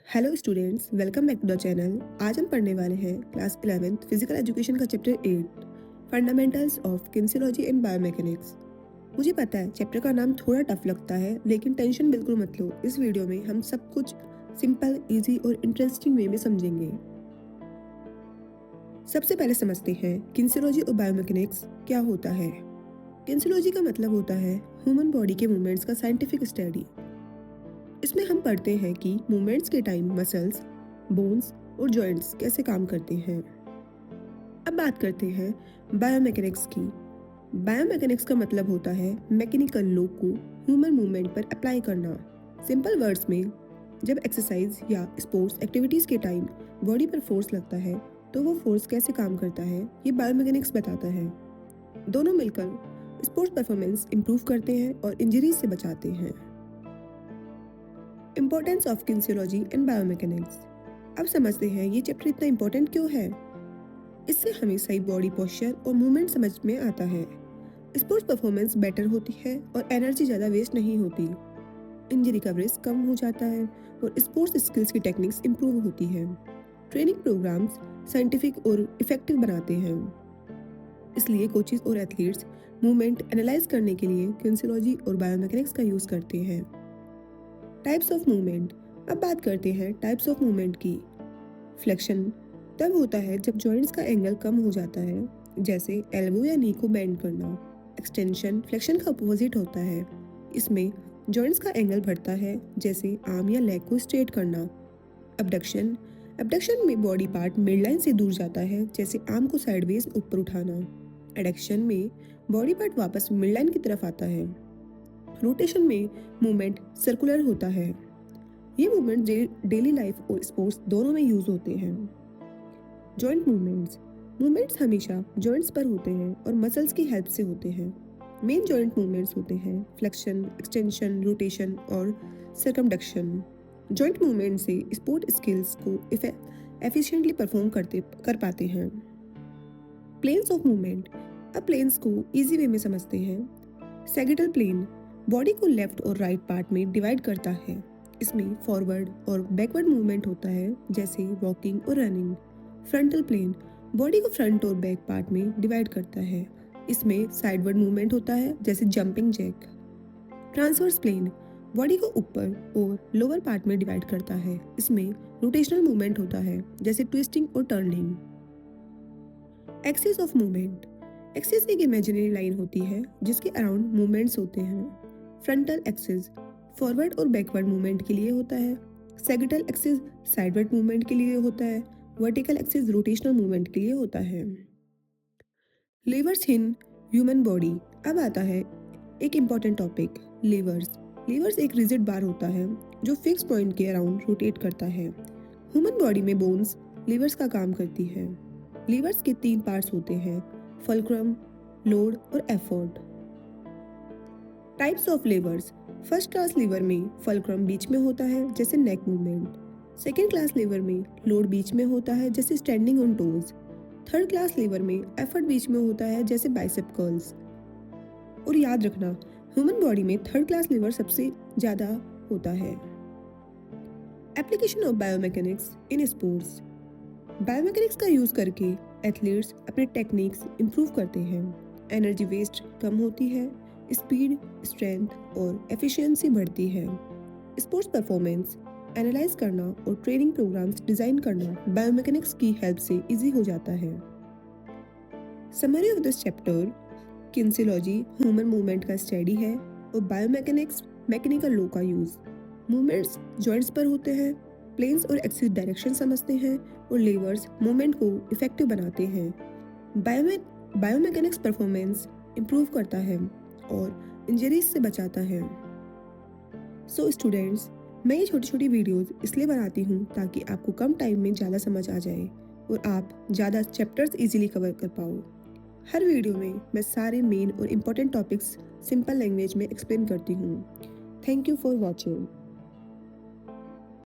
Hello students, welcome back to the channel. आज हम पढ़ने वाले हैं क्लास 11th फिजिकल एजुकेशन का chapter 8 fundamentals of kinesiology and biomechanics. मुझे पता है चैप्टर का नाम थोड़ा टफ लगता है, लेकिन टेंशन बिल्कुल मत लो। इस वीडियो में हम सब कुछ सिंपल, इजी और इंटरेस्टिंग वे में समझेंगे। सबसे पहले समझते हैं किनेसियोलॉजी और बायोमैकेनिक्स क्या होता है। किनेसियोलॉजी का मतलब होता है ह्यूमन बॉडी के मूवमेंट्स का साइंटिफिक स्टडी। इसमें हम पढ़ते हैं कि मूवमेंट्स के टाइम मसल्स, बोन्स और जॉइंट्स कैसे काम करते हैं। अब बात करते हैं बायोमैकेनिक्स की। बायोमैकेनिक्स का मतलब होता है मैकेनिकल लॉ को ह्यूमन मूवमेंट पर अप्लाई करना। सिंपल वर्ड्स में, जब एक्सरसाइज या स्पोर्ट्स एक्टिविटीज के टाइम बॉडी पर फोर्स लगता है तो वो फोर्स कैसे काम करता है, ये बायोमैकेनिक्स बताता है। दोनों मिलकर स्पोर्ट्स परफॉर्मेंस इंप्रूव करते हैं और इंजरीज से बचाते हैं। Importance of kinesiology and biomechanics. अब समझते हैं ये चैप्टर इतना इम्पोर्टेंट क्यों है। इससे हमें सही बॉडी पोस्चर और मूवमेंट समझ में आता है। स्पोर्ट्स परफॉर्मेंस बेटर होती है और एनर्जी ज़्यादा वेस्ट नहीं होती। इंजरी का रिस्क कम हो जाता है और स्पोर्ट्स स्किल्स की टेक्निक्स इंप्रूव होती है। ट्रेनिंग प्रोग्राम्स साइंटिफिक और इफेक्टिव बनाते हैं। इसलिए कोचेज और एथलीट्स मूवमेंट एनालाइज करने के लिए किनेसियोलॉजी और बायोमैकेनिक्स का यूज़ करते हैं। Types of movement. अब बात करते हैं टाइप्स ऑफ मूवमेंट की। फ्लेक्शन तब होता है जब जॉइंट्स का एंगल कम हो जाता है, जैसे एल्बो या नी को बेंड करना। एक्सटेंशन फ्लेक्शन का अपोजिट होता है। इसमें जॉइंट्स का एंगल बढ़ता है, जैसे आर्म या लेग को स्ट्रेट करना। अबडक्शन अबडक्शन में बॉडी पार्ट मिडलाइन से दूर जाता है, जैसे आर्म को साइडवेज ऊपर उठाना। एडक्शन में बॉडी पार्ट वापस मिडलाइन की तरफ आता है। रोटेशन में मूवमेंट सर्कुलर होता है। ये मूवमेंट डेली लाइफ और स्पोर्ट्स दोनों में यूज होते हैं। जॉइंट मूवमेंट्स मूवमेंट्स हमेशा जॉइंट्स पर होते हैं और मसल्स की हेल्प से होते हैं। मेन जॉइंट मूवमेंट्स होते हैं फ्लेक्शन, एक्सटेंशन, रोटेशन और सर्कमडक्शन। जॉइंट मूवमेंट से स्पोर्ट स्किल्स को एफिशिएंटली परफॉर्म कर पाते हैं। Planes of movement. अब प्लेन्स को इजी वे में समझते हैं। सैगिटल प्लेन बॉडी को लेफ्ट और राइट पार्ट में डिवाइड करता है। इसमें फॉरवर्ड और बैकवर्ड मूवमेंट होता है, जैसे वॉकिंग और रनिंग। फ्रंटल प्लेन बॉडी को फ्रंट और बैक पार्ट में डिवाइड करता है। इसमें साइडवर्ड मूवमेंट होता है, जैसे jumping jack. Transverse plane body को ऊपर और लोअर पार्ट में डिवाइड करता है। इसमें रोटेशनल मूवमेंट होता है, जैसे ट्विस्टिंग और turning. Axis of movement. Axis एक इमेजिनरी लाइन होती है जिसके अराउंड मूवमेंट्स होते हैं। फ्रंटल एक्सिस फॉरवर्ड और बैकवर्ड मूवमेंट के लिए होता है। सैगिटल एक्सिस साइडवर्ड मूवमेंट के लिए होता है। वर्टिकल एक्सिस रोटेशनल मूवमेंट के लिए होता है। Levers in human body. अब आता है एक इम्पॉर्टेंट टॉपिक, लीवर्स। लीवर्स एक रिजिड बार होता है जो फिक्स पॉइंट के अराउंड रोटेट करता है। ह्यूमन बॉडी में बोन्स लीवर्स का काम करती है। लीवर्स के 3 पार्ट्स होते हैं, फल्क्रम, लोड और effort. Types of levers. First class lever में फल्क्रम बीच में होता है, जैसे neck movement. Second class lever में लोड बीच में होता है, जैसे standing on toes. Third class lever में एफर्ट बीच में होता है, जैसे बाइसेप कर्ल्स। और याद रखना, ह्यूमन बॉडी में थर्ड क्लास लीवर सबसे ज्यादा होता है। Application of biomechanics in sports. Biomechanics का यूज करके एथलीट्स अपने टेक्निक्स इंप्रूव करते हैं। एनर्जी वेस्ट कम होती है, स्पीड, स्ट्रेंथ और एफिशिएंसी बढ़ती है। स्पोर्ट्स परफॉर्मेंस एनालाइज करना और ट्रेनिंग प्रोग्राम्स डिजाइन करना बायोमैकेनिक्स की हेल्प से इजी हो जाता है। Summary of this chapter, kinesiology human movement का स्टडी है और बायोमैकेनिक्स मैकेनिकल लॉ का यूज। मूवमेंट्स जॉइंट्स पर होते हैं, प्लेन्स और एक्सिस डायरेक्शन समझते हैं और लीवर्स मूवमेंट को इफेक्टिव बनाते हैं। बायोमैकेनिक्स परफॉर्मेंस इंप्रूव करता है और इंजरीज से बचाता है। सो स्टूडेंट्स, मैं ये छोटी छोटी वीडियोस इसलिए बनाती हूँ ताकि आपको कम टाइम में ज़्यादा समझ आ जाए और आप ज़्यादा चैप्टर्स इजीली कवर कर पाओ। हर वीडियो में मैं सारे मेन और इम्पोर्टेंट टॉपिक्स सिंपल लैंग्वेज में एक्सप्लेन करती हूँ। Thank you for watching.